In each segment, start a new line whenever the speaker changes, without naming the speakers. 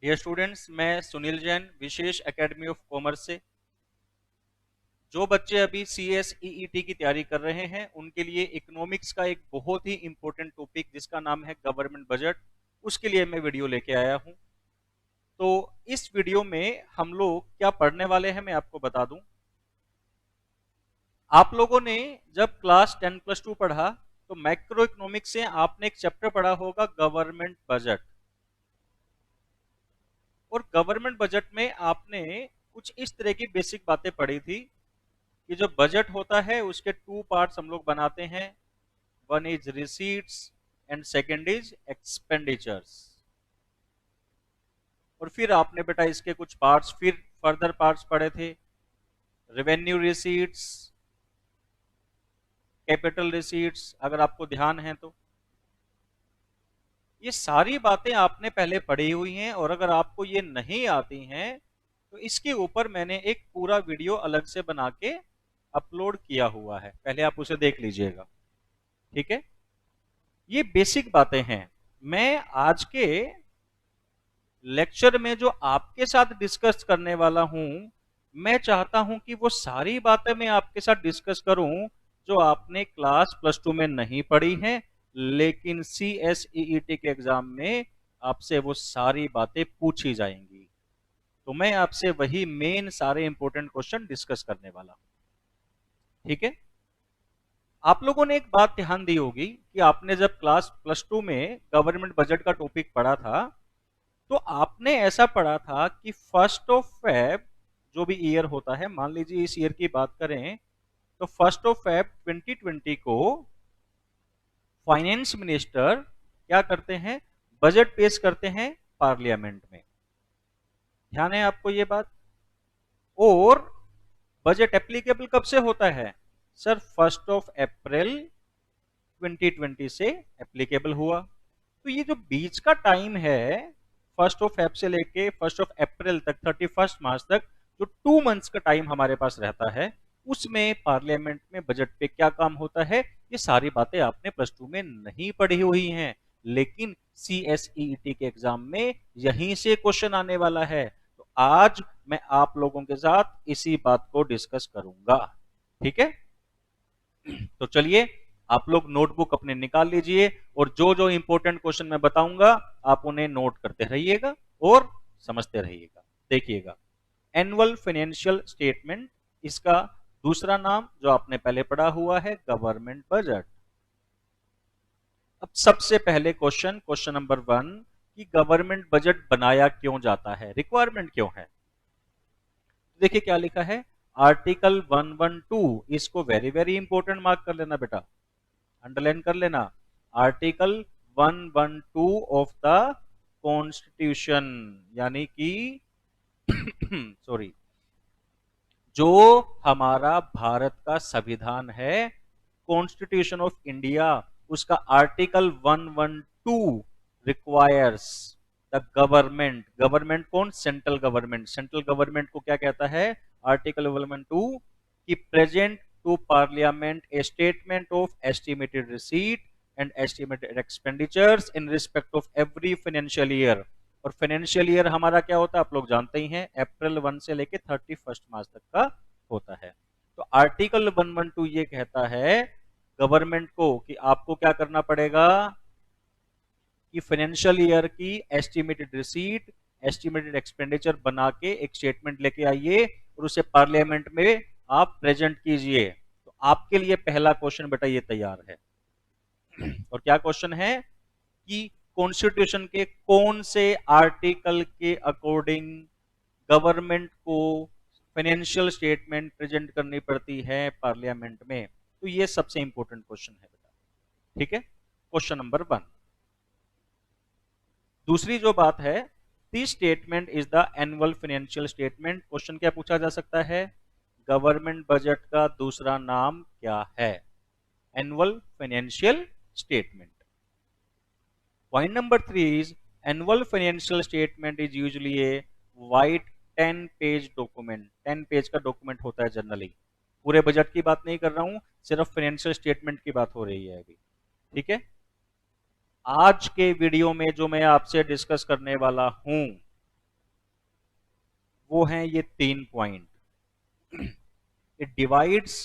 Dear students, मैं सुनील जैन विशेष academy of commerce से। जो बच्चे अभी CSEET की तैयारी कर रहे हैं उनके लिए इकोनॉमिक्स का एक बहुत ही इंपॉर्टेंट टॉपिक जिसका नाम है गवर्नमेंट बजट, उसके लिए मैं वीडियो लेके आया हूं। तो इस वीडियो में हम लोग क्या पढ़ने वाले हैं मैं आपको बता दूं। आप लोगों ने जब क्लास 10+2 पढ़ा तो मैक्रो इकोनॉमिक्स से आपने एक चैप्टर पढ़ा होगा गवर्नमेंट बजट। और गवर्नमेंट बजट में आपने कुछ इस तरह की बेसिक बातें पढ़ी थी कि जो बजट होता है उसके टू पार्ट्स हम लोग बनाते हैं। One is receipts and second is expenditures. और फिर आपने बेटा इसके कुछ पार्ट्स फिर फर्दर पार्ट्स पढ़े थे। रेवेन्यू रिसीट्स, कैपिटल रिसीट्स, अगर आपको ध्यान है तो ये सारी बातें आपने पहले पढ़ी हुई हैं। और अगर आपको ये नहीं आती हैं तो इसके ऊपर मैंने एक पूरा वीडियो अलग से बना के अपलोड किया हुआ है, पहले आप उसे देख लीजिएगा। ठीक है, ये बेसिक बातें हैं। मैं आज के लेक्चर में जो आपके साथ डिस्कस करने वाला हूं, मैं चाहता हूं कि वो सारी बातें मैं आपके साथ डिस्कस करूं जो आपने क्लास +2 में नहीं पढ़ी हैं, लेकिन CSEET के एग्जाम में आपसे वो सारी बातें पूछी जाएंगी। तो मैं आपसे वही मेन सारे इंपॉर्टेंट क्वेश्चन डिस्कस करने वाला हूं। ठीक है, आप लोगों ने एक बात ध्यान दी होगी कि आपने जब क्लास +2 में गवर्नमेंट बजट का टॉपिक पढ़ा था तो आपने ऐसा पढ़ा था कि 1 जो भी ईयर होता है, मान लीजिए इस ईयर की बात करें तो 1 2020 को फाइनेंस मिनिस्टर क्या करते हैं, बजट पेश करते हैं पार्लियामेंट में। ध्यान है आपको ये बात। और बजट एप्लीकेबल कब से होता है सर? 1 अप्रैल 2020 से एप्लीकेबल हुआ। तो ये जो बीच का टाइम है 1 से लेके 1 अप्रैल तक 31 मार्च तक, जो 2 मंथ्स का टाइम हमारे पास रहता है, उसमें पार्लियामेंट में बजट पे क्या काम होता है, ये सारी बातें आपने +2 में नहीं पढ़ी हुई हैं, लेकिन CSEET के एग्जाम में यहीं से क्वेश्चन आने वाला है। तो आज मैं आप लोगों के साथ इसी बात को डिस्कस करूंगा। ठीक है, तो चलिए आप लोग नोटबुक अपने निकाल लीजिए और जो जो इंपॉर्टेंट क्वेश्चन मैं बताऊंगा आप उन्हें नोट करते रहिएगा और समझते रहिएगा। देखिएगा, एनुअल फाइनेंशियल स्टेटमेंट, इसका दूसरा नाम जो आपने पहले पढ़ा हुआ है गवर्नमेंट बजट। अब सबसे पहले क्वेश्चन नंबर 1 कि गवर्नमेंट बजट बनाया क्यों जाता है, रिक्वायरमेंट क्यों है। देखिए क्या लिखा है, आर्टिकल 112, इसको वेरी वेरी इंपॉर्टेंट मार्क कर लेना बेटा, अंडरलाइन कर लेना। आर्टिकल 112 ऑफ द कॉन्स्टिट्यूशन, यानी कि सॉरी, जो हमारा भारत का संविधान है, कॉन्स्टिट्यूशन ऑफ इंडिया, उसका article 112 requires the government, government कौन, सेंट्रल गवर्नमेंट, सेंट्रल गवर्नमेंट को क्या कहता है, आर्टिकल 112 की present to parliament a statement of estimated receipt and estimated expenditures in respect of every financial year. और फाइनेंशियल ईयर हमारा क्या होता है आप लोग जानते ही हैं, अप्रैल 1 से लेके 31 मार्च तक का होता है। तो आर्टिकल 112 ये कहता है गवर्नमेंट को कि आपको क्या करना पड़ेगा कि फाइनेंशियल ईयर की एस्टिमेटेड रिसीट, एस्टिमेटेड एक्सपेंडिचर बना के एक स्टेटमेंट लेके आइए और उसे पार्लियामेंट में आप प्रेजेंट कीजिए। तो आपके लिए पहला क्वेश्चन बेटा ये तैयार है। और क्या क्वेश्चन है कि कॉन्स्टिट्यूशन के कौन से आर्टिकल के अकॉर्डिंग गवर्नमेंट को फाइनेंशियल स्टेटमेंट प्रेजेंट करनी पड़ती है पार्लियामेंट में। तो ये सबसे इंपॉर्टेंट क्वेश्चन है बेटा। ठीक है, क्वेश्चन नंबर 1। दूसरी जो बात है, the statement is the annual financial statement. Question क्या पूछा जा सकता है, गवर्नमेंट बजट का दूसरा नाम क्या है, annual financial statement. Point number 3 is annual financial statement is usually a white 10 page document. 10 page का डॉक्यूमेंट होता है जनरली। पूरे बजट की बात नहीं कर रहा हूं, सिर्फ फाइनेंशियल स्टेटमेंट की बात हो रही है अभी। ठीक है, आज के वीडियो में जो मैं आपसे डिस्कस करने वाला हूं वो हैं ये 3 point. It divides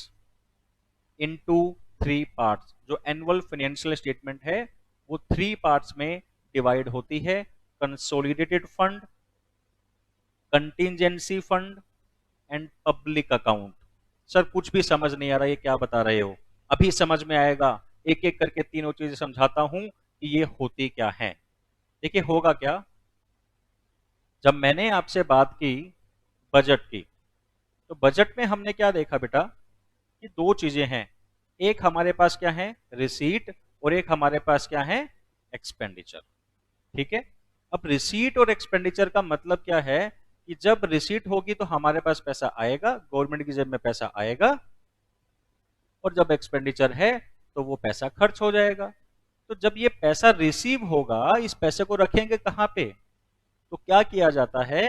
into 3 parts. जो एनुअल फाइनेंशियल स्टेटमेंट है वो 3 पार्ट्स में डिवाइड होती है। Consolidated fund, contingency fund and public account. Sir कुछ भी समझ नहीं आ रहा, ये क्या बता रहे हो? अभी समझ में आएगा, एक एक करके तीनों चीजें समझाता हूं कि ये होती क्या है। देखिए होगा क्या, जब मैंने आपसे बात की बजट की, तो बजट में हमने क्या देखा बेटा कि दो चीजें हैं। एक हमारे पास क्या है, रिसीट, और एक हमारे पास क्या है, एक्सपेंडिचर। ठीक है। अब रिसीट और एक्सपेंडिचर का मतलब क्या है कि जब रिसीट होगी तो हमारे पास पैसा आएगा, गवर्नमेंट की जेब में पैसा आएगा, और जब एक्सपेंडिचर है तो वो पैसा खर्च हो जाएगा। तो जब ये पैसा रिसीव होगा, इस पैसे को रखेंगे कहां पे? तो क्या किया जाता है,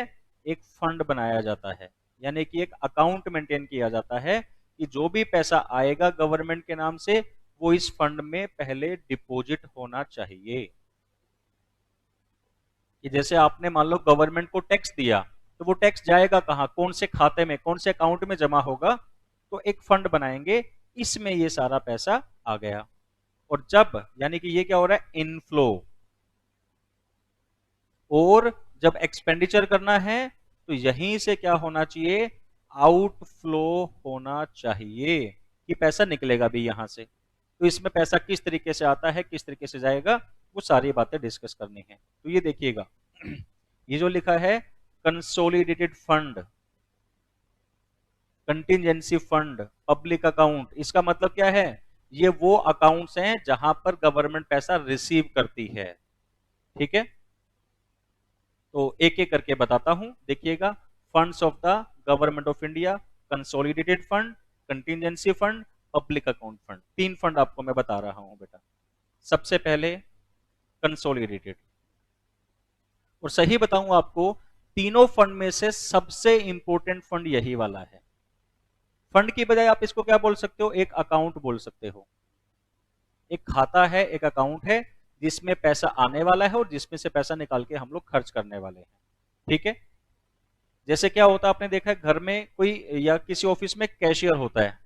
एक फंड बनाया जाता है, यानी कि एक अकाउंट मेंटेन किया जाता है कि जो भी पैसा आएगा गवर्नमेंट के नाम से वो इस फंड में पहले डिपॉजिट होना चाहिए। कि जैसे आपने मान लो गवर्नमेंट को टैक्स दिया, तो वो टैक्स जाएगा कहां, कौन से खाते में, कौन से अकाउंट में जमा होगा? तो एक फंड बनाएंगे, इसमें ये सारा पैसा आ गया। और जब, यानी कि ये क्या हो रहा है, इनफ्लो। और जब एक्सपेंडिचर करना है तो यहीं से क्या होना चाहिए, आउटफ्लो होना चाहिए, कि पैसा निकलेगा भी यहां से। तो इसमें पैसा किस तरीके से आता है, किस तरीके से जाएगा, वो सारी बातें डिस्कस करनी है। तो ये देखिएगा, ये जो लिखा है consolidated fund, contingency fund, public account, इसका मतलब क्या है, ये वो अकाउंट्स हैं जहां पर गवर्नमेंट पैसा रिसीव करती है। ठीक है। तो एक एक करके बताता हूं, देखिएगा। Funds of the government of India, consolidated fund, contingency fund, public account fund. 3 fund आपको मैं बता रहा हूं बेटा। सबसे पहले कंसोलिडेटेड, और सही बताऊं आपको, तीनों फंड में से सबसे इंपॉर्टेंट फंड यही वाला है। फंड की बजाय आप इसको क्या बोल सकते हो, एक अकाउंट बोल सकते हो। एक खाता है, एक अकाउंट है, जिसमें पैसा आने वाला है और जिसमें से पैसा निकाल के हम लोग खर्च करने वाले हैं। ठीक है। जैसे क्या होता है, आपने देखा है घर में कोई या किसी ऑफिस में कैशियर होता है,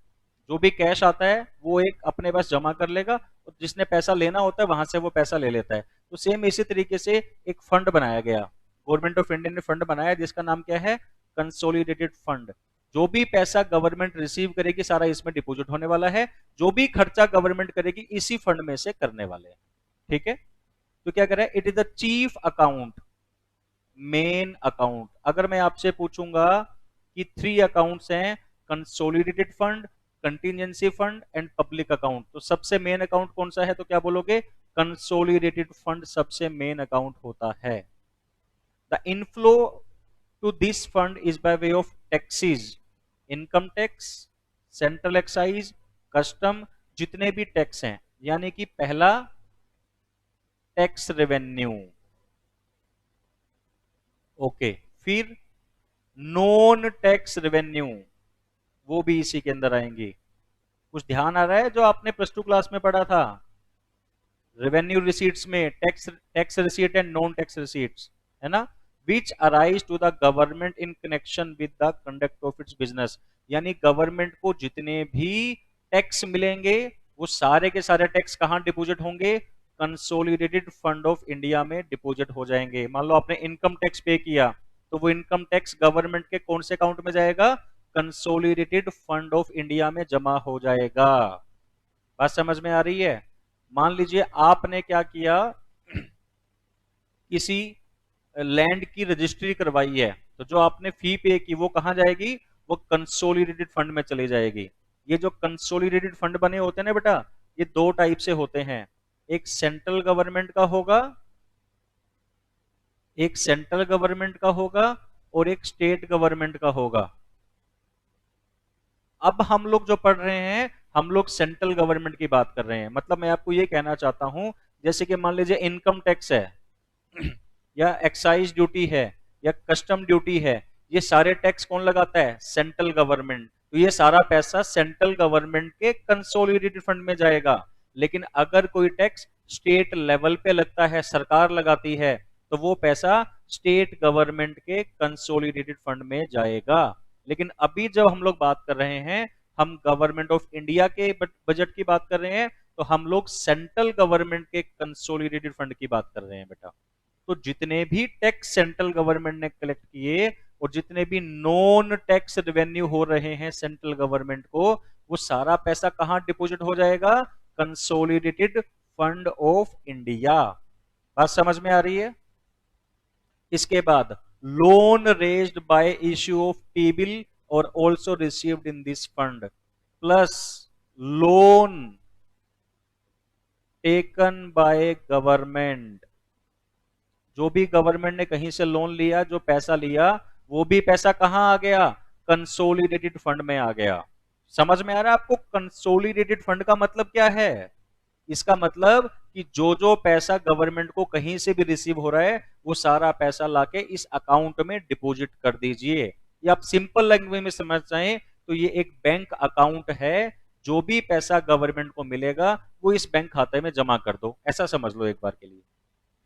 जो भी कैश आता है वो एक अपने पास जमा कर लेगा, और जिसने पैसा लेना होता है वहां से वो पैसा ले लेता है। तो सेम इसी तरीके से एक फंड बनाया गया, गवर्नमेंट ऑफ इंडिया ने फंड बनाया जिसका नाम क्या है, कंसोलिडेटेड फंड। जो भी पैसा गवर्नमेंट रिसीव करेगी सारा इसमें डिपॉजिट होने वाला है, जो भी खर्चा गवर्नमेंट करेगी इसी फंड में से करने वाले हैं। ठीक है। तो क्या कर रहा है, it is the chief account, main account. अगर मैं आपसे पूछूंगा कि 3 अकाउंट्स हैं, consolidated fund, contingency fund and public account, तो सबसे मेन अकाउंट कौन सा है, तो क्या बोलोगे, कंसोलिडेटेड फंड सबसे मेन अकाउंट होता है। The inflow to this fund is by way of taxes, income tax, central excise, custom, जितने भी टैक्स हैं, यानी कि पहला टैक्स रेवेन्यू। ओके। फिर नॉन टैक्स रेवेन्यू, वो भी इसी के अंदर आएंगी। कुछ ध्यान आ रहा है जो आपने प्लस 2 क्लास में पढ़ा था, रेवेन्यू रिसीट्स में tax, tax receipt and non tax receipts, है ना, which arise to the government in connection with the conduct of its business. यानी गवर्नमेंट को जितने भी टैक्स मिलेंगे वो सारे के सारे टैक्स कहां डिपॉजिट होंगे, कंसोलिडेटेड फंड ऑफ इंडिया में डिपॉजिट हो जाएंगे। मान लो आपने इनकम टैक्स पे किया, तो वो इनकम टैक्स गवर्नमेंट के कौन से अकाउंट में जाएगा, कंसोलिडेटेड फंड ऑफ इंडिया में जमा हो जाएगा। बात समझ में आ रही है? मान लीजिए आपने क्या किया, किसी लैंड की रजिस्ट्री करवाई है, तो जो आपने फी पे की वो कहां जाएगी, वो कंसोलिडेटेड फंड में चली जाएगी। ये जो कंसोलिडेटेड फंड बने होते हैं ना बेटा, ये 2 टाइप से होते हैं, एक सेंट्रल गवर्नमेंट का होगा, एक सेंट्रल गवर्नमेंट का होगा और एक स्टेट गवर्नमेंट का होगा। अब हम लोग जो पढ़ रहे हैं, हम लोग सेंट्रल गवर्नमेंट की बात कर रहे हैं। मतलब मैं आपको ये कहना चाहता हूं, जैसे कि मान लीजिए इनकम टैक्स है या एक्साइज ड्यूटी है या कस्टम ड्यूटी है, ये सारे टैक्स कौन लगाता है, सेंट्रल गवर्नमेंट। तो ये सारा पैसा सेंट्रल गवर्नमेंट के कंसोलिडेटेड फंड में जाएगा। लेकिन अगर कोई टैक्स स्टेट लेवल पे लगता है, सरकार लगाती है, तो वो पैसा स्टेट गवर्नमेंट के कंसोलिडेटेड फंड में जाएगा। लेकिन अभी जब हम लोग बात कर रहे हैं, हम गवर्नमेंट ऑफ इंडिया के बजट की बात कर रहे हैं, तो हम लोग सेंट्रल गवर्नमेंट के कंसोलिडेटेड फंड की बात कर रहे हैं बेटा। तो जितने भी टैक्स सेंट्रल गवर्नमेंट ने कलेक्ट किए और जितने भी नॉन टैक्स रेवेन्यू हो रहे हैं सेंट्रल गवर्नमेंट को, वो सारा पैसा कहां डिपॉजिट हो जाएगा? Consolidated fund of India. बात समझ में आ रही है? इसके बाद loan raised by issue of T bill और also received in this fund plus loan taken by government. जो भी गवर्नमेंट ने कहीं से लोन लिया, जो पैसा लिया, वो भी पैसा कहां आ गया? कंसोलिडेटेड फंड में आ गया। समझ में आ रहा है आपको कंसोलिडेटेड फंड का मतलब क्या है? इसका मतलब कि जो जो पैसा गवर्नमेंट को कहीं से भी रिसीव हो रहा है, वो सारा पैसा लाके इस अकाउंट में डिपॉजिट कर दीजिए। या आप सिंपल लैंग्वेज में समझ चाहें तो ये एक बैंक अकाउंट है। जो भी पैसा गवर्नमेंट को मिलेगा वो इस बैंक खाते में जमा कर दो, ऐसा समझ लो एक बार के लिए।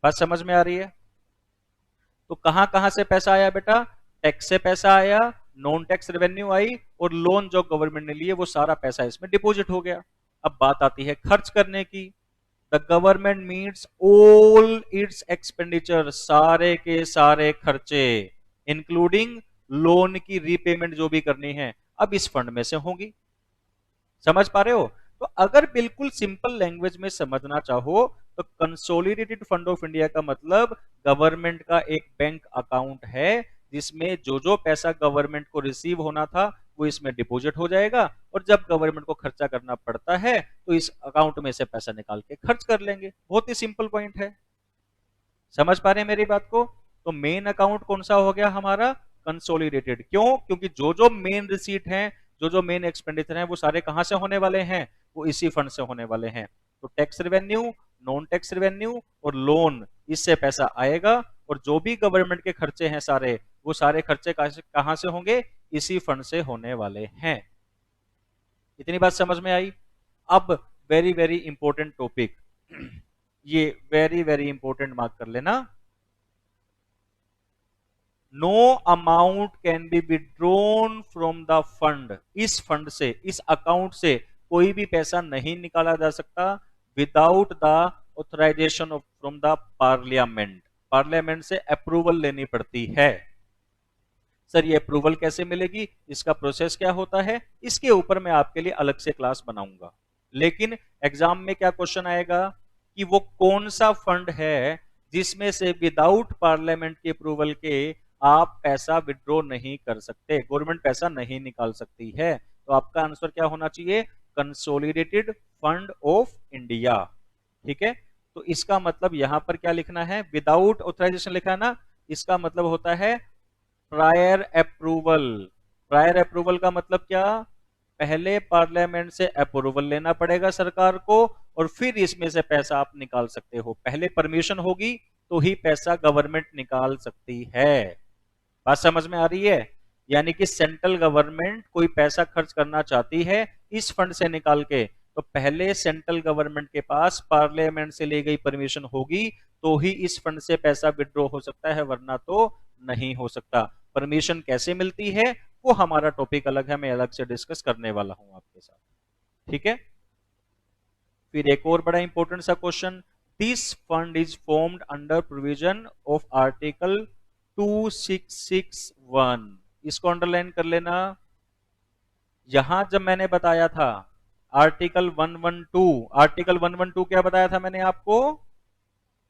बात समझ में आ रही है? तो कहां कहां से पैसा आया बेटा? टैक्स से पैसा आया, नॉन टैक्स रेवेन्यू आई, और लोन जो गवर्नमेंट ने लिए वो सारा पैसा इसमें डिपॉजिट हो गया। अब बात आती है खर्च करने की। The government meets all it's expenditure, सारे के सारे खर्चे इंक्लूडिंग लोन की रीपेमेंट जो भी करनी है, अब इस फंड में से होंगी। समझ पा रहे हो? तो अगर बिल्कुल सिंपल लैंग्वेज में समझना चाहो तो कंसोलिडेटेड फंड ऑफ इंडिया का मतलब गवर्नमेंट का एक बैंक अकाउंट है जिसमें जो जो पैसा गवर्नमेंट को रिसीव होना था वो इसमें डिपॉजिट हो जाएगा, और जब गवर्नमेंट को खर्चा करना पड़ता है तो इस अकाउंट में से पैसा निकाल के खर्च कर लेंगे। बहुत ही सिंपल पॉइंट है। समझ पा रहे हैं मेरी बात को? तो मेन अकाउंट कौन सा हो गया हमारा? कंसोलिडेटेड। क्यों? क्योंकि जो जो मेन रिसीट हैं, जो जो मेन एक्सपेंडिचर हैं, वो सारे कहां से होने वाले हैं? वो इसी फंड से होने वाले हैं। तो tax revenue, non tax revenue और लोन, इससे पैसा आएगा, और जो भी गवर्नमेंट के खर्चे हैं सारे, वो सारे खर्चे कहां से होंगे? इसी फंड से होने वाले हैं। इतनी बात समझ में आई? अब वेरी वेरी इंपॉर्टेंट टॉपिक, ये वेरी वेरी इंपॉर्टेंट मार्क कर लेना। No amount can be withdrawn from the fund. इस फंड से, इस अकाउंट से कोई भी पैसा नहीं निकाला जा सकता without the authorization of from the parliament. Parliament से अप्रूवल लेनी पड़ती है। सर ये अप्रूवल कैसे मिलेगी, इसका प्रोसेस क्या होता है, इसके ऊपर मैं आपके लिए अलग से क्लास बनाऊंगा। लेकिन एग्जाम में क्या क्वेश्चन आएगा कि वो कौन सा फंड है जिसमें से विदाउट पार्लियामेंट के अप्रूवल के आप पैसा विड्रॉ नहीं कर सकते, गवर्नमेंट पैसा नहीं निकाल सकती है। तो आपका आंसर क्या होना चाहिए? Consolidated fund of India. ठीक है, तो इसका मतलब यहां पर क्या लिखना है? विदाउट ऑथराइजेशन लिखा है ना, इसका मतलब होता है प्रायर अप्रूवल। प्रायर अप्रूवल का मतलब क्या? पहले पार्लियामेंट से अप्रूवल लेना पड़ेगा सरकार को, और फिर इसमें से पैसा आप निकाल सकते हो। पहले परमिशन होगी तो ही पैसा गवर्नमेंट निकाल सकती है। बात समझ में आ रही है? यानी कि सेंट्रल गवर्नमेंट कोई पैसा खर्च करना चाहती है इस फंड से निकाल के, तो पहले सेंट्रल गवर्नमेंट के पास पार्लियामेंट से ली गई परमिशन होगी तो ही इस फंड से पैसा विड्रॉ हो सकता है, वरना तो नहीं हो सकता। परमिशन कैसे मिलती है वो हमारा टॉपिक अलग है, मैं अलग से डिस्कस करने वाला हूं आपके साथ। ठीक है, फिर एक और बड़ा इंपॉर्टेंट सा question, this fund is formed under provision of article 2661। इसको अंडरलाइन कर लेना। यहां जब मैंने बताया था आर्टिकल 112, आर्टिकल 112 क्या बताया था मैंने आपको?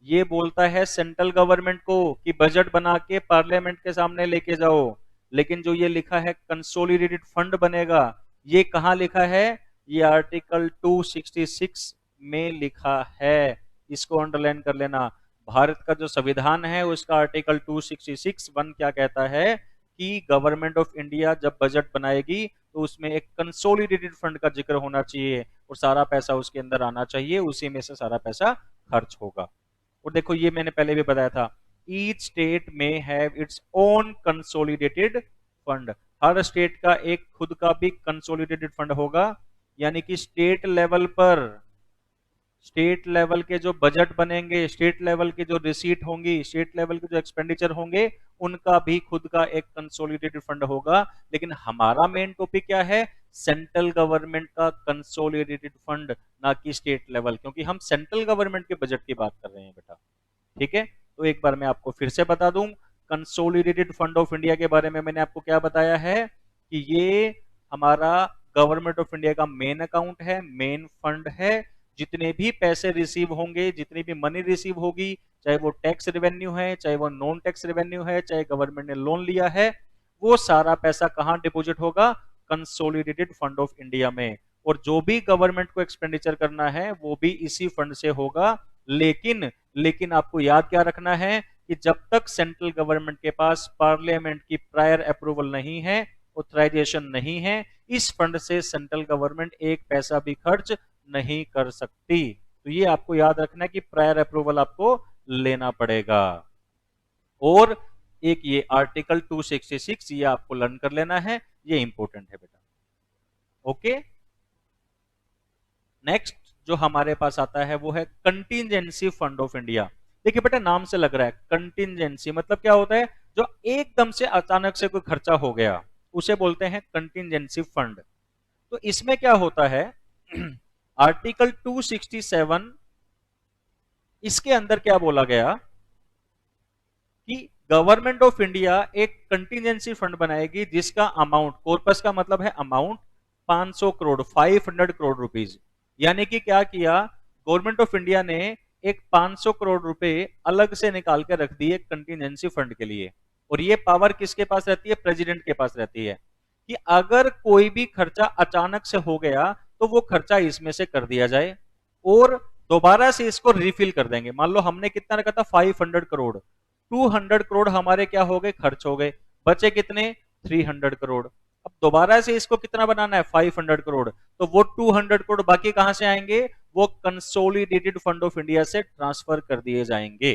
ये बोलता है सेंट्रल गवर्नमेंट को कि बजट बना के पार्लियामेंट के सामने लेके जाओ। लेकिन जो ये लिखा है कंसोलिडेटेड फंड बनेगा, ये कहां लिखा है? ये आर्टिकल 266 में लिखा है। इसको अंडरलाइन कर लेना। भारत का जो संविधान है उसका आर्टिकल 266(1) क्या कहता है कि गवर्नमेंट ऑफ इंडिया जब बजट बनाएगी तो उसमें एक कंसोलिडेटेड फंड का जिक्र होना चाहिए, और सारा पैसा उसके अंदर आना चाहिए, उसी में से सारा पैसा खर्च होगा। और देखो ये मैंने पहले भी बताया था, ईच स्टेट में have its own consolidated fund. Her state का एक खुद का भी कंसोलिडेटेड फंड होगा, यानी कि स्टेट लेवल पर स्टेट लेवल के जो बजट बनेंगे, स्टेट लेवल के जो रिसीट होंगी, स्टेट लेवल के जो एक्सपेंडिचर होंगे, उनका भी खुद का एक कंसोलिडेटेड फंड होगा। लेकिन हमारा मेन टॉपिक क्या है? सेंट्रल गवर्नमेंट का कंसोलिडेटेड फंड, ना कि स्टेट लेवल, क्योंकि हम सेंट्रल गवर्नमेंट के बजट की बात कर रहे हैं बेटा। ठीक है, तो एक बार मैं आपको फिर से बता दूं, कंसोलिडेटेड फंड ऑफ इंडिया के बारे में मैंने आपको क्या बताया है कि ये हमारा गवर्नमेंट ऑफ इंडिया का मेन अकाउंट है, मेन फंड है। जितने भी पैसे रिसीव होंगे, जितनी भी मनी रिसीव होगी, चाहे वो टैक्स रेवेन्यू है, चाहे वो नॉन टैक्स रेवेन्यू है, चाहे गवर्नमेंट ने लोन लिया है, वो सारा पैसा कहां डिपॉजिट होगा? कंसोलिडेटेड फंड ऑफ इंडिया में। और जो भी गवर्नमेंट को एक्सपेंडिचर करना है वो भी इसी फंड से होगा। लेकिन आपको याद क्या रखना है कि जब तक सेंट्रल गवर्नमेंट के पास पार्लियामेंट की प्रायर अप्रूवल नहीं है, ऑथराइजेशन नहीं है, इस फंड से सेंट्रल गवर्नमेंट एक पैसा भी खर्च नहीं कर सकती। तो ये आपको याद रखना है कि प्रायर अप्रूवल आपको लेना पड़ेगा। और एक ये आर्टिकल 266 ये आपको लर्न कर लेना है, ये इंपॉर्टेंट है बेटा। ओके, नेक्स्ट जो हमारे पास आता है वो है कंटिजेंसी फंड ऑफ इंडिया। देखिए बेटा, नाम से लग रहा है कंटिजेंसी मतलब क्या होता है? जो एकदम से अचानक से कोई खर्चा हो गया उसे बोलते हैं कंटिजेंसी फंड। तो इसमें क्या होता है? आर्टिकल 267 इसके अंदर क्या बोला गया कि गवर्नमेंट ऑफ इंडिया एक कंटिजेंसी फंड बनाएगी जिसका अमाउंट, कॉर्पस का मतलब है अमाउंट, 500 करोड़, 500 करोड़ रुपीज। यानी कि क्या किया गवर्नमेंट ऑफ इंडिया ने? एक 500 करोड़ रुपए अलग से निकाल के रख दिए कंटिजेंसी फंड के लिए। और ये पावर किसके पास रहती है? प्रेसिडेंट के पास रहती है कि अगर कोई भी खर्चा अचानक से हो गया तो वो खर्चा इसमें से कर दिया जाए और दोबारा से इसको रिफिल कर देंगे। मान लो हमने कितना रखा था? 500 करोड़, 200 करोड़ हमारे क्या हो गए? खर्च हो गए, बचे कितने? 300 करोड़। अब दोबारा से इसको कितना बनाना है? 500 करोड़। तो वो 200 करोड़ बाकी कहां से आएंगे? वो कंसोलिडेटेड फंड ऑफ इंडिया से ट्रांसफर कर दिए जाएंगे।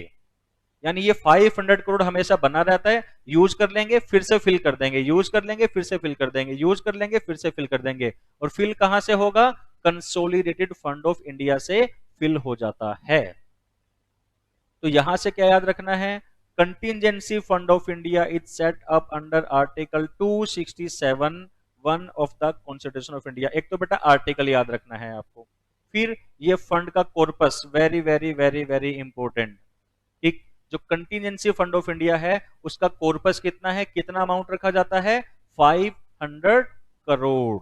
यानी ये 500 करोड़ हमेशा बना रहता है, यूज कर लेंगे फिर से फिल कर देंगे, यूज कर लेंगे फिर से फिल कर देंगे, यूज कर लेंगे फिर से फिल कर देंगे। और फिल कहां से होगा? कंसोलिडेटेड फंड ऑफ इंडिया से फिल हो जाता है। तो यहां से क्या याद रखना है? Contingency fund of India is set up under article 267 one of the constitution of India. एक तो बेटा आर्टिकल याद रखना है आपको, फिर ये फंड का corpus, very very very very important. ठीक, जो कंटिजेंसी फंड ऑफ इंडिया है उसका कॉर्पस कितना है, कितना अमाउंट रखा जाता है? 500 crore.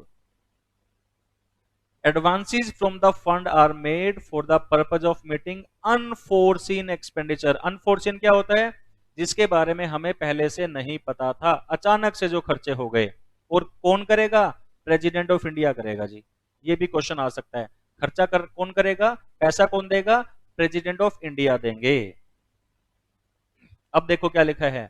Advances from the fund are made for the purpose of meeting unforeseen expenditure. Unforeseen क्या होता है? जिसके बारे में हमें पहले से नहीं पता था, अचानक से जो खर्चे हो गए। और कौन करेगा? प्रेसिडेंट ऑफ इंडिया करेगा जी। ये भी क्वेश्चन आ सकता है, खर्चा कौन करेगा, पैसा कौन देगा? प्रेसिडेंट ऑफ इंडिया देंगे। अब देखो क्या लिखा है,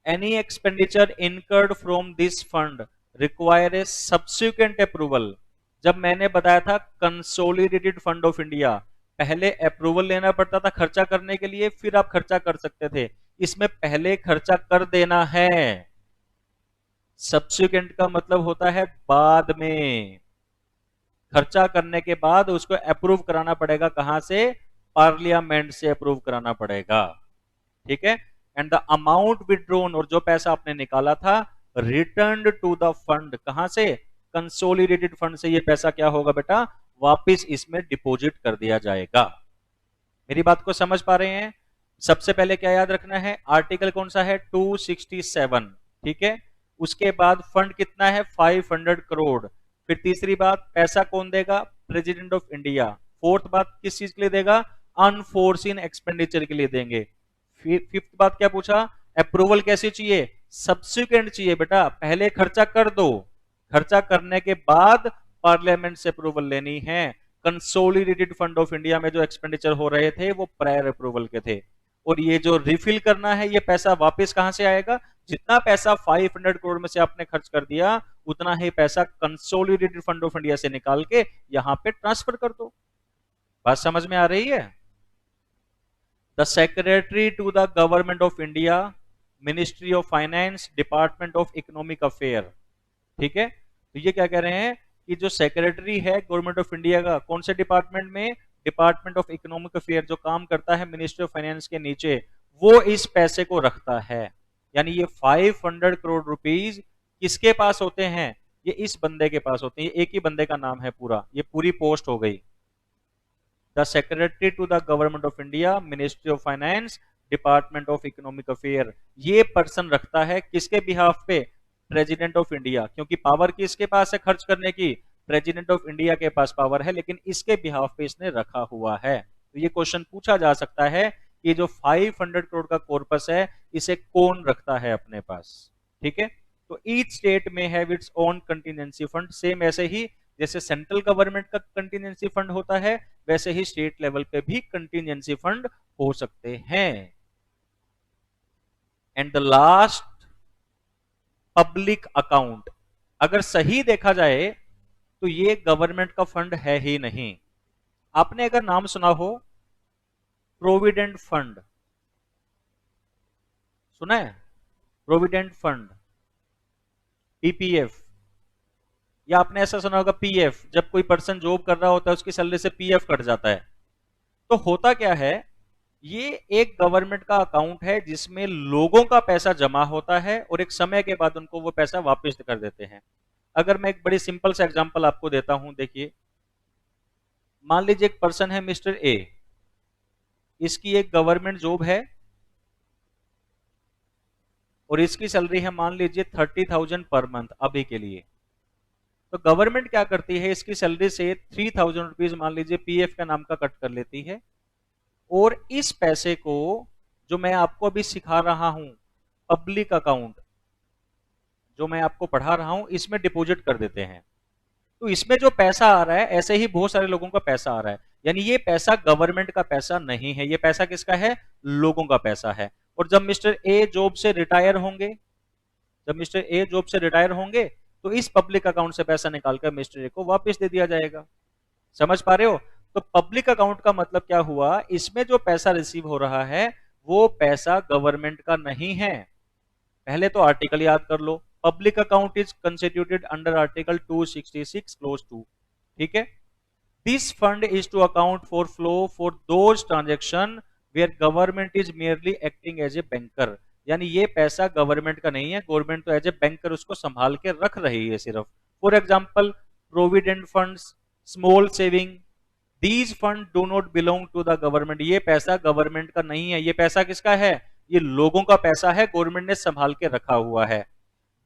any expenditure incurred from this fund require a subsequent approval. जब मैंने बताया था कंसोलिडेटेड फंड ऑफ इंडिया, पहले अप्रूवल लेना पड़ता था खर्चा करने के लिए, फिर आप खर्चा कर सकते थे। इसमें पहले खर्चा कर देना है। सब्सिक्वेंट का मतलब होता है बाद में, खर्चा करने के बाद उसको अप्रूव कराना पड़ेगा। कहां से? पार्लियामेंट से अप्रूव कराना पड़ेगा। ठीक है, एंड द अमाउंट विड्रॉन, और जो पैसा आपने निकाला था, रिटर्न टू द फंड। कहां से? कंसोलिडेटेड फंड से ये पैसा क्या होगा बेटा? वापस इसमें डिपॉजिट कर दिया जाएगा। मेरी बात को समझ पा रहे हैं? सबसे पहले क्या याद रखना है? आर्टिकल कौन सा है? 267। ठीक है, उसके बाद फंड कितना है? 500 करोड़। फिर तीसरी बात, पैसा कौन देगा? President of India. फोर्थ बात किस चीज के लिए देगा? अनफोर्सीन एक्सपेंडिचर के लिए देंगे। फिफ्थ बात क्या पूछा? अप्रूवल कैसे चाहिए? सब्सिक्वेंट चाहिए बेटा, पहले खर्चा कर दो, खर्चा करने के बाद पार्लियामेंट से अप्रूवल लेनी है। कंसोलिडेटेड फंड ऑफ इंडिया में जो एक्सपेंडिचर हो रहे थे वो प्रायर अप्रूवल के थे। और ये जो रिफिल करना है, ये पैसा वापस कहां से आएगा? जितना पैसा 500 करोड़ में से आपने खर्च कर दिया, उतना ही पैसा कंसोलिडेटेड फंड ऑफ इंडिया से निकाल के यहां पे ट्रांसफर कर दो। बात समझ में आ रही है? The secretary to the government of India, ministry of finance, department of economic affair. ठीक है, तो ये क्या कह रहे हैं कि जो सेक्रेटरी है गवर्नमेंट ऑफ इंडिया का, कौन से डिपार्टमेंट में? डिपार्टमेंट ऑफ इकोनॉमिक अफेयर जो काम करता है मिनिस्ट्री ऑफ फाइनेंस के नीचे, वो इस पैसे को रखता है। यानी ये 500 करोड़ रुपीज किसके पास होते हैं? ये इस बंदे के पास होते हैं। ये एक ही बंदे का नाम है पूरा, ये पूरी पोस्ट हो गई। The secretary to the government of India, ministry of finance, department of economic affair. ये पर्सन रखता है किसके बिहाफ पे? President of India. क्योंकि पावर किसके पास है खर्च करने की? प्रेसिडेंट ऑफ इंडिया के पास पावर है, लेकिन इसके बिहाफ पे इसने रखा हुआ है। तो ये क्वेश्चन पूछा जा सकता है कि जो 500 करोड़ का कॉर्पस है इसे कौन रखता है अपने पास? ठीक है, तो ईच स्टेट में have its own contingency fund. Same ऐसे ही जैसे सेंट्रल गवर्नमेंट का कंटिजेंसी फंड होता है, वैसे ही स्टेट लेवल पे भी कंटिजेंसी फंड हो सकते हैं। And the last, public account. अगर सही देखा जाए तो ये गवर्नमेंट का फंड है ही नहीं। आपने अगर नाम सुना हो प्रोविडेंट फंड, सुना है? प्रोविडेंट फंड, पीपीएफ, या आपने ऐसा सुना होगा पीएफ, जब कोई पर्सन जॉब कर रहा होता है उसकी सैलरी से पीएफ कट जाता है। तो होता क्या है, ये एक गवर्नमेंट का अकाउंट है जिसमें लोगों का पैसा जमा होता है और एक समय के बाद उनको वो पैसा वापस कर देते हैं। अगर मैं एक बड़ी सिंपल सा एग्जांपल आपको देता हूं, देखिए, मान लीजिए एक पर्सन है मिस्टर ए, इसकी एक गवर्नमेंट जॉब है और इसकी सैलरी है मान लीजिए 30,000 पर मंथ अभी के लिए। तो गवर्नमेंट क्या करती है, इसकी सैलरी से 3,000 रुपीज मान लीजिए पीएफ का नाम का कट कर लेती है, और इस पैसे को जो मैं आपको अभी सिखा रहा हूं, पब्लिक अकाउंट जो मैं आपको पढ़ा रहा हूं, इसमें डिपॉजिट कर देते हैं। तो इसमें जो पैसा आ रहा है, ऐसे ही बहुत सारे लोगों का पैसा आ रहा है। यानी ये पैसा गवर्नमेंट का पैसा नहीं है, ये पैसा किसका है? लोगों का पैसा है। और जब मिस्टर ए जॉब से रिटायर होंगे, जब मिस्टर ए जॉब से रिटायर होंगे, तो इस पब्लिक अकाउंट से पैसा निकालकर मिस्टर ए को वापस दे दिया जाएगा। समझ पा रहे हो? तो पब्लिक अकाउंट का मतलब क्या हुआ, इसमें जो पैसा रिसीव हो रहा है वो पैसा गवर्नमेंट का नहीं है। पहले तो आर्टिकल याद कर लो, public account is constituted under article 266 clause 2। ठीक है, this fund is to account for flow for those transaction where government is merely acting as a banker. यानी ये पैसा गवर्नमेंट का नहीं है, गवर्नमेंट तो एज ए बैंकर उसको संभाल के रख रही है सिर्फ। For example, provident fund, small saving, these fund do not belong to the government. ये पैसा गवर्नमेंट का नहीं है, ये पैसा किसका है? ये लोगों का पैसा है, गवर्नमेंट ने संभाल के रखा हुआ है।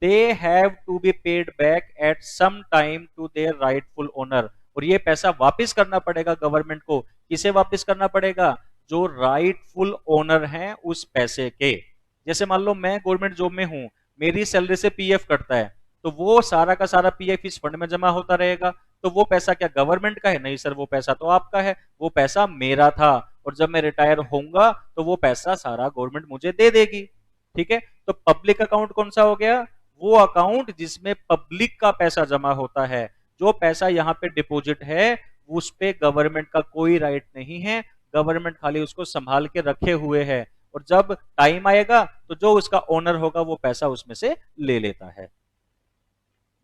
They have to be paid back at some time to their rightful owner. और ये पैसा वापस करना पड़ेगा गवर्नमेंट को। किसे वापस करना पड़ेगा? जो राइटफुल ओनर हैं उस पैसे के। जैसे मान लो मैं गवर्नमेंट जॉब में हूं, मेरी सैलरी से पीएफ कटता है, तो वो सारा का सारा पीएफ इस फंड में जमा होता रहेगा। तो वो पैसा क्या गवर्नमेंट का है? नहीं सर, वो पैसा तो आपका है, वो पैसा मेरा था, और जब मैं रिटायर होऊंगा तो वो पैसा सारा गवर्नमेंट मुझे दे देगी। ठीक है, तो पब्लिक अकाउंट कौन सा हो गया? वो अकाउंट जिसमें पब्लिक का पैसा जमा होता है। जो पैसा यहाँ पे डिपॉजिट है उस पे गवर्नमेंट का कोई राइट नहीं है, गवर्नमेंट खाली उसको संभाल के रखे हुए है, और जब टाइम आएगा तो जो उसका ओनर होगा वो पैसा उसमें से ले लेता है।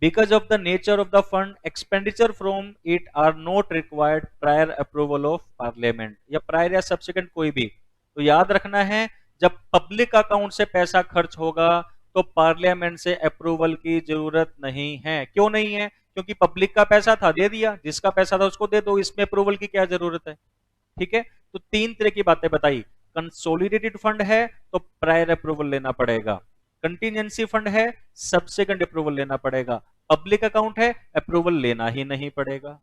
Because of the nature of the fund, expenditure from it are not required prior approval of parliament, या प्रायर या सब्सिक्वेंट कोई भी। तो याद रखना है, जब पब्लिक अकाउंट से पैसा खर्च होगा तो पार्लियामेंट से अप्रूवल की जरूरत नहीं है। क्यों नहीं है? क्योंकि पब्लिक का पैसा था, दे दिया, जिसका पैसा था उसको दे दो, इसमें अप्रूवल की क्या जरूरत है? ठीक है, तो तीन तरह की बातें बताई। कंसोलिडेटेड फंड है तो प्रायर अप्रूवल लेना पड़ेगा, कंटीजेंसी फंड है सब्सिक्वेंट अप्रूवल लेना पड़ेगा, पब्लिक अकाउंट है अप्रूवल लेना ही नहीं पड़ेगा।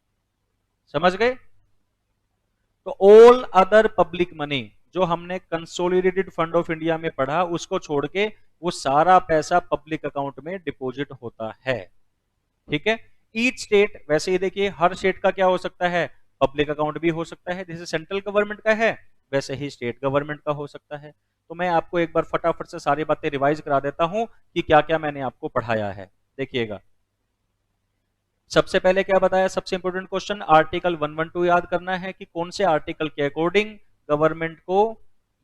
समझ गए? तो ऑल अदर पब्लिक मनी जो हमने कंसोलिडेटेड फंड ऑफ इंडिया में पढ़ा, उसको छोड़ के वो सारा पैसा पब्लिक अकाउंट में डिपॉजिट होता है। ठीक है, ईच स्टेट, वैसे ही देखिए हर स्टेट का क्या हो सकता है? पब्लिक अकाउंट भी हो सकता है, जैसे सेंट्रल गवर्नमेंट का है वैसे ही स्टेट गवर्नमेंट का हो सकता है। तो मैं आपको एक बार फटाफट से सारी बातें रिवाइज करा देता हूं कि क्या क्या मैंने आपको पढ़ाया है। देखिएगा, सबसे पहले क्या बताया, सबसे इंपोर्टेंट क्वेश्चन, आर्टिकल 112 याद करना है कि कौन से आर्टिकल के अकॉर्डिंग गवर्नमेंट को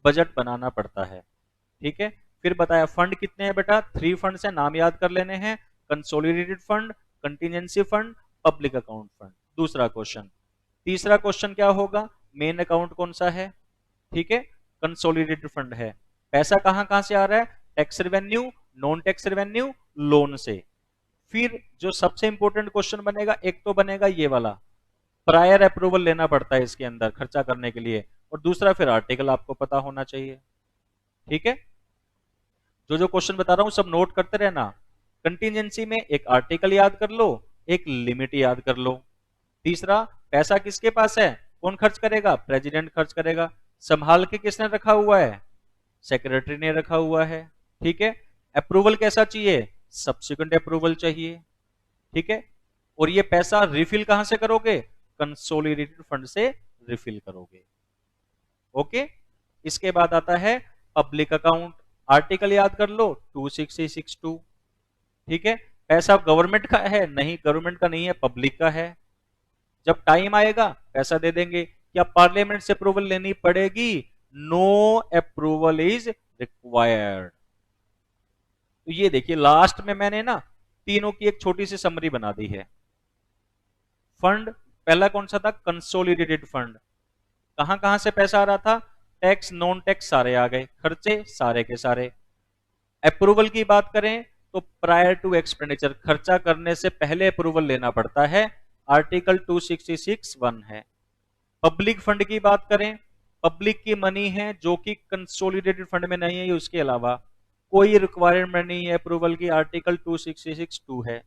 बजट बनाना पड़ता है। ठीक है, फिर बताया फंड कितने हैं बेटा, 3 फंड से नाम याद कर लेने हैं, consolidated fund, contingency fund, public account fund. दूसरा क्वेश्चन, तीसरा क्वेश्चन क्या होगा, मेन अकाउंट कौन सा है, ठीक है, कंसोलिडेटेड फंड है। पैसा कहां कहां से आ रहा है, tax revenue, non tax revenue, loan से। फिर जो सबसे इंपॉर्टेंट क्वेश्चन बनेगा, एक तो बनेगा ये वाला, प्रायर अप्रूवल लेना पड़ता है इसके अंदर खर्चा करने के लिए, और दूसरा फिर आर्टिकल आपको पता होना चाहिए, ठीक है। जो जो क्वेश्चन बता रहा हूं सब नोट करते रहना। कंटीजेंसी में एक आर्टिकल याद कर लो, एक लिमिट याद कर लो। तीसरा, पैसा किसके पास है, कौन खर्च करेगा, प्रेसिडेंट खर्च करेगा। संभाल के किसने रखा हुआ है, सेक्रेटरी ने रखा हुआ है, ठीक है। अप्रूवल कैसा चाहिए, सब्सिक्वेंट अप्रूवल चाहिए, ठीक है। और ये पैसा रिफिल कहां से करोगे, कंसोलिडेटेड फंड से रिफिल करोगे, ओके। इसके बाद आता है पब्लिक अकाउंट, आर्टिकल याद कर लो 26062, ठीक है। पैसा गवर्नमेंट का है, नहीं गवर्नमेंट का नहीं है, पब्लिक का है। जब टाइम आएगा पैसा दे देंगे। क्या पार्लियामेंट से अप्रूवल लेनी पड़ेगी, नो अप्रूवल इज रिक्वायर्ड। तो ये देखिए लास्ट में मैंने ना तीनों की एक छोटी सी समरी बना दी है। फंड पहला कौन सा था, कंसोलिडेटेड फंड, कहां कहां से पैसा आ रहा था, टैक्स नॉन टैक्स सारे आ गए, खर्चे सारे के सारे। अप्रूवल की बात करें तो प्रायर टू एक्सपेंडिचर, खर्चा करने से पहले अप्रूवल लेना पड़ता है, आर्टिकल 266(1) है। पब्लिक फंड की बात करें, पब्लिक की मनी है जो कि कंसोलिडेटेड फंड में नहीं है, उसके अलावा कोई रिक्वायरमेंट नहीं है अप्रूवल की, आर्टिकल 266(2) है।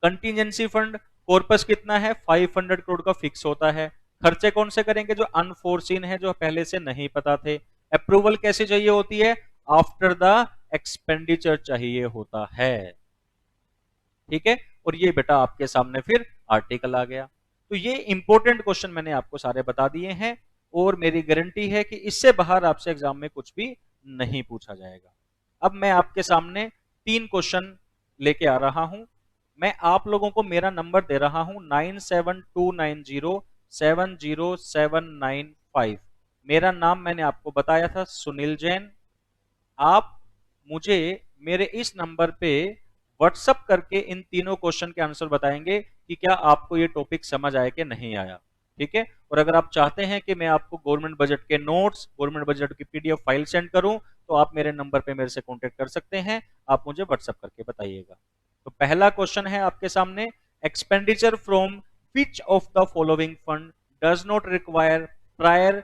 कंटीजेंसी फंड, कॉर्पस कितना है, 500 करोड़ का फिक्स होता है। खर्चे कौन से करेंगे, जो अनफोर्सीन है, जो पहले से नहीं पता थे। अप्रूवल कैसे चाहिए होती है, आफ्टर द एक्सपेंडिचर चाहिए होता है, ठीक है। और ये बेटा आपके सामने फिर आर्टिकल आ गया। तो ये इंपॉर्टेंट क्वेश्चन मैंने आपको सारे बता दिए हैं, और मेरी गारंटी है कि इससे बाहर आपसे एग्जाम में कुछ भी नहीं पूछा जाएगा। अब मैं आपके सामने 3 क्वेश्चन लेके आ रहा हूं। मैं आप लोगों को मेरा नंबर दे रहा हूं 9729070795। मेरा नाम मैंने आपको बताया था सुनील जैन। आप मुझे मेरे इस नंबर पे व्हाट्सअप करके इन तीनों क्वेश्चन के आंसर बताएंगे कि क्या आपको ये टॉपिक समझ आया कि नहीं आया, ठीक है। और अगर आप चाहते हैं कि मैं आपको गवर्नमेंट बजट के नोट्स, गवर्नमेंट बजट की पीडीएफ फाइल सेंड करूं, तो आप मेरे नंबर पे मेरे से कांटेक्ट कर सकते हैं, आप मुझे व्हाट्सअप करके बताइएगा। तो पहला क्वेश्चन है आपके सामने, expenditure from which of the following fund does not require prior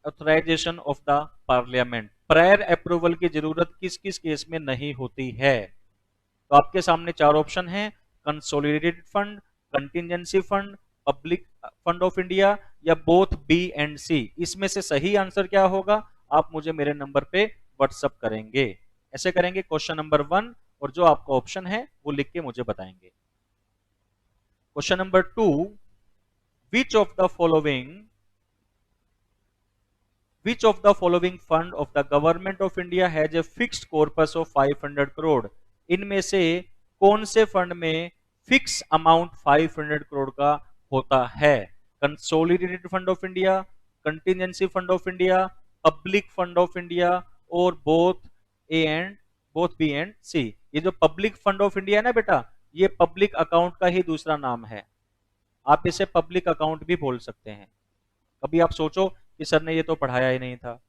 authorization of the parliament. Prior approval की जरूरत किस किस केस में नहीं होती है। तो आपके सामने 4 ऑप्शन हैं, consolidated fund, contingency fund, public fund of India, या बोथ बी एंड सी। इसमें से सही आंसर क्या होगा, आप मुझे मेरे नंबर पे व्हाट्सअप करेंगे। ऐसे करेंगे, क्वेश्चन नंबर 1 और जो आपका ऑप्शन है वो लिख के मुझे बताएंगे। Question number 2, which of the following Which of the following fund of the government of India has a fixed corpus of 500 crore. इनमें से कौन से फंड में फिक्स अमाउंट 500 करोड़ का होता है, consolidated fund of India, contingency fund of India, public fund of India, और both B and सी। ये जो पब्लिक फंड ऑफ इंडिया है ना बेटा, ये पब्लिक अकाउंट का ही दूसरा नाम है, आप इसे पब्लिक अकाउंट भी बोल सकते हैं। कभी आप सोचो कि सर ने ये तो पढ़ाया ही नहीं था।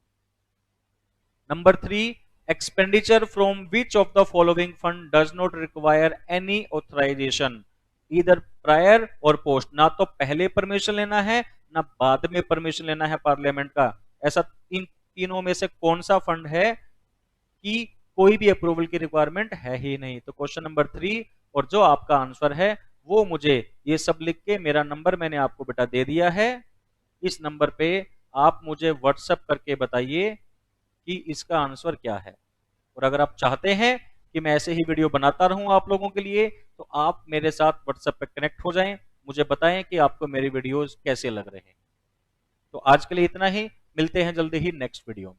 Number 3, expenditure from which of the following fund does not require any authorization, इधर प्रायर और पोस्ट, ना तो पहले परमिशन लेना है ना बाद में परमिशन लेना है पार्लियामेंट का। ऐसा इन तीनों में से कौन सा फंड है कि कोई भी अप्रूवल की रिक्वायरमेंट है ही नहीं। तो क्वेश्चन नंबर 3 और जो आपका आंसर है वो मुझे ये सब लिख के, मेरा नंबर मैंने आपको बेटा दे दिया है, इस नंबर पे आप मुझे व्हाट्सएप करके बताइए कि इसका आंसर क्या है। और अगर आप चाहते हैं कि मैं ऐसे ही वीडियो बनाता रहूं आप लोगों के लिए, तो आप मेरे साथ व्हाट्सएप पे कनेक्ट हो जाएं, मुझे बताएं कि आपको मेरे वीडियोस कैसे लग रहे हैं। तो आज के लिए इतना ही, मिलते हैं जल्दी ही नेक्स्ट वीडियो में।